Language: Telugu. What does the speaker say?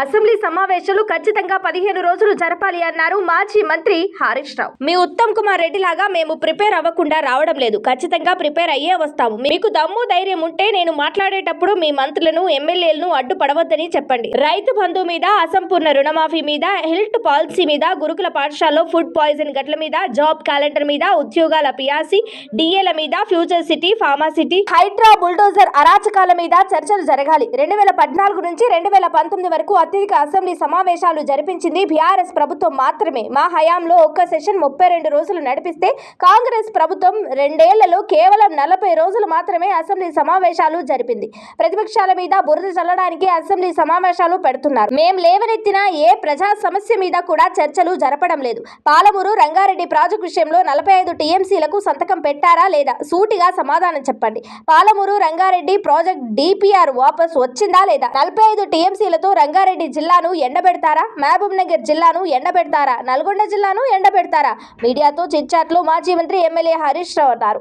అసెంబ్లీ సమావేశాలు ఖచ్చితంగా 15 రోజులు జరపాలి అన్నారు మాజీ మంత్రి హరీష్ రావు. మీ ఉత్తమ్ కుమార్ రెడ్డి లాగా మేము ప్రిపేర్ అవ్వకుండా రావడం లేదు, ఖచ్చితంగా ప్రిపేర్ అయ్యే వస్తాము. మీకు దమ్ము ధైర్యం ఉంటే నేను మాట్లాడేటప్పుడు మీ మంత్రులను ఎమ్మెల్యేలను అడ్డుపడవద్దని చెప్పండి. రైతు బంధు మీద, అసంపూర్ణ రుణమాఫీ మీద, హెల్త్ పాలసీ మీద, గురుకుల పాఠశాలలో ఫుడ్ పాయిజన్ ఘటన మీద, జాబ్ క్యాలెండర్ మీద, ఉద్యోగాల పియాసి డిఏల మీద, future city, pharma city, HYDRAA bulldozer అరాచకాల మీద చర్చలు జరగాలి. 2014 నుంచి 2019 వరకు అత్యధిక అసెంబ్లీ సమావేశాలు జరిపించింది బీఆర్ఎస్ ప్రభుత్వం మాత్రమే. మా హయాంలో ఒక్క సెషన్ 32 రోజులు నడిపిస్తే కాంగ్రెస్ ప్రభుత్వం 2 ఏళ్లలో కేవలం 40 రోజులు మాత్రమే అసెంబ్లీ సమావేశాలు జరిపింది. ప్రతిపక్షాల మీద బురద చల్లడానికి అసెంబ్లీ సమావేశాలు పెడుతున్నారు. మేం లేవనెత్తిన ఏ ప్రజా సమస్య మీద కూడా చర్చలు జరపడం లేదు. పాలమూరు రంగారెడ్డి ప్రాజెక్టు విషయంలో 45 టీఎంసీలకు సంతకం పెట్టారా లేదా? సూటిగా సమాధానం చెప్పండి. పాలమూరు రంగారెడ్డి ప్రాజెక్ట్ డిపిఆర్ వాపస్ వచ్చిందా లేదా? 45 టీఎంసీలతో రంగారెడ్డి జిల్లాను ఎండబెడతారా? మహబూబ్ నగర్ జిల్లాను ఎండబెడతారా? నల్గొండ జిల్లాను ఎండబెడతారా? మీడియాతో చిట్చాట్లో మాజీ మంత్రి ఎమ్మెల్యే హరీష్ రావు అన్నారు.